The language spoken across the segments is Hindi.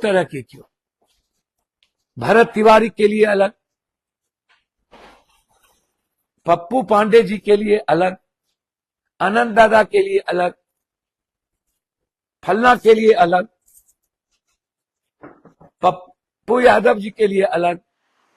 तरह के क्यों? भरत तिवारी के लिए अलग, पप्पू पांडे जी के लिए अलग, अनंत दादा के लिए अलग, फलना के लिए अलग, पप्पू यादव जी के लिए अलग।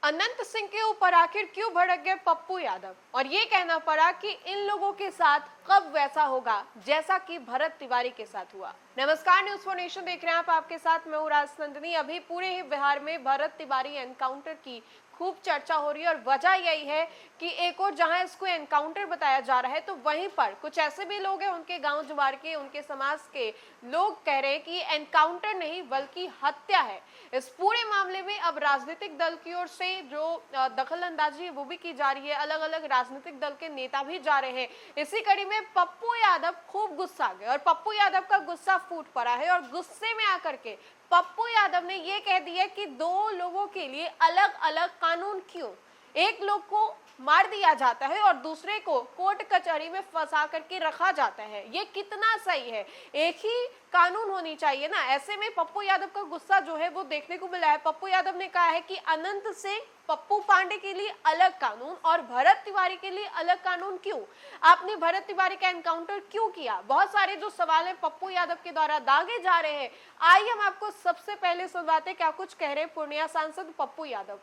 अनंत सिंह के ऊपर आखिर क्यों भड़क गए पप्पू यादव, और ये कहना पड़ा कि इन लोगों के साथ कब वैसा होगा जैसा कि भरत तिवारी के साथ हुआ। नमस्कार, न्यूज़ फॉर नेशन देख रहे हैं आप। आपके साथ मैं हूं राजनंदिनी। अभी पूरे ही बिहार में भरत तिवारी एनकाउंटर की खूब चर्चा हो रही है, और वजह यही है कि एक और जहां इसको एनकाउंटर बताया जा रहा है, तो वहीं पर कुछ ऐसे भी लोग हैं, उनके गांव जवार के, उनके समाज के लोग कह रहे हैं कि एनकाउंटर नहीं बल्कि हत्या है। इस पूरे मामले में अब राजनीतिक दल की ओर से जो दखल अंदाजी है वो भी की जा रही है, अलग अलग राजनीतिक दल के नेता भी जा रहे हैं। इसी कड़ी में पप्पू यादव खूब गुस्सा गए, और पप्पू यादव का गुस्सा फूट पड़ा है, और गुस्से में आकर के पप्पू यादव ने यह कह दिया कि दो लोगों के लिए अलग अलग कानून क्यों? एक लोग को मार दिया जाता है और दूसरे को कोर्ट कचहरी में फंसा करके रखा जाता है, ये कितना सही है? एक ही कानून होनी चाहिए ना। ऐसे में पप्पू यादव का गुस्सा जो है वो देखने को मिला है। पप्पू यादव ने कहा है कि अनंत सिंह, पप्पू पांडे के लिए अलग कानून और भरत तिवारी के लिए अलग कानून क्यों? आपने भरत तिवारी का एनकाउंटर क्यों किया? बहुत सारे जो सवाल है पप्पू यादव के द्वारा दागे जा रहे हैं। आइए हम आपको सबसे पहले सुनवाते हैं क्या कुछ कह रहे हैं पूर्णिया सांसद पप्पू यादव।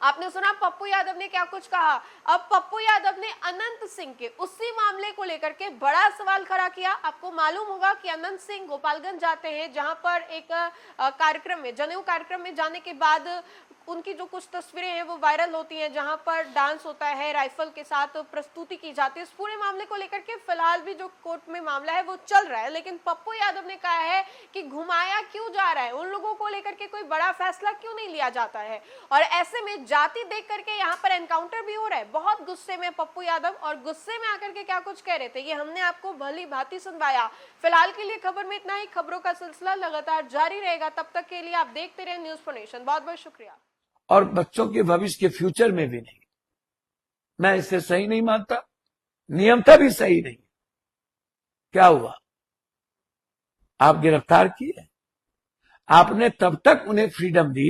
आपने सुना पप्पू यादव ने क्या कुछ कहा। अब पप्पू यादव ने अनंत सिंह के उसी मामले को लेकर के बड़ा सवाल खड़ा किया। आपको मालूम होगा कि अनंत सिंह गोपालगंज जाते हैं, जहां पर एक कार्यक्रम में, जनेऊ कार्यक्रम में जाने के बाद उनकी जो कुछ तस्वीरें हैं वो वायरल होती हैं, जहां पर डांस होता है, राइफल के साथ प्रस्तुति की जाती है। इस पूरे मामले को लेकर के फिलहाल भी जो कोर्ट में मामला है वो चल रहा है, लेकिन पप्पू यादव ने कहा है कि घुमाया क्यों जा रहा है, उन लोगों को लेकर के कोई बड़ा फैसला क्यों नहीं लिया जाता है, और ऐसे में जाति देख करके यहाँ पर एनकाउंटर भी हो रहा है। बहुत गुस्से में पप्पू यादव, और गुस्से में आकर के क्या कुछ कह रहे थे ये हमने आपको भली भांति सुनवाया। फिलहाल के लिए खबर में इतना ही। खबरों का सिलसिला लगातार जारी रहेगा, तब तक के लिए आप देखते रहे न्यूज़ फॉर नेशन। बहुत बहुत शुक्रिया। और बच्चों के भविष्य के फ्यूचर में भी नहीं, मैं इसे सही नहीं मानता। नियमता भी सही नहीं। क्या हुआ? आप गिरफ्तार किए, आपने तब तक उन्हें फ्रीडम दी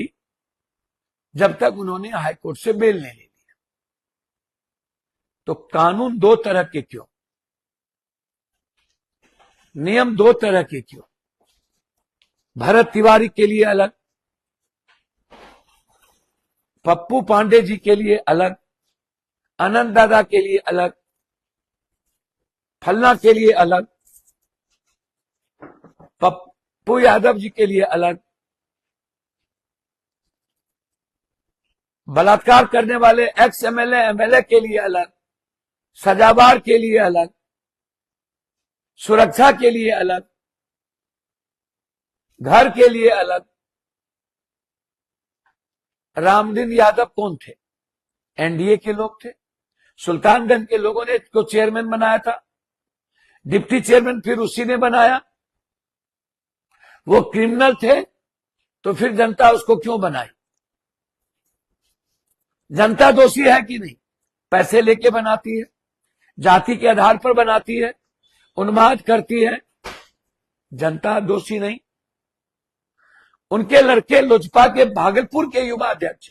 जब तक उन्होंने हाईकोर्ट से बेल नहीं ले लिया। तो कानून दो तरह के क्यों? नियम दो तरह के क्यों? भरत तिवारी के लिए अलग, पप्पू पांडे जी के लिए अलग, अनंत दादा के लिए अलग, फलना के लिए अलग, पप्पू यादव जी के लिए अलग, बलात्कार करने वाले एक्स एमएलए के लिए अलग, सजावार के लिए अलग, सुरक्षा के लिए अलग, घर के लिए अलग। रामदीन यादव कौन थे? एनडीए के लोग थे। सुल्तानगंज के लोगों ने इसको चेयरमैन बनाया था, डिप्टी चेयरमैन फिर उसी ने बनाया। वो क्रिमिनल थे तो फिर जनता उसको क्यों बनाई? जनता दोषी है कि नहीं? पैसे लेके बनाती है, जाति के आधार पर बनाती है, उन्माद करती है। जनता दोषी नहीं। उनके लड़के लोजपा के भागलपुर के युवा अध्यक्ष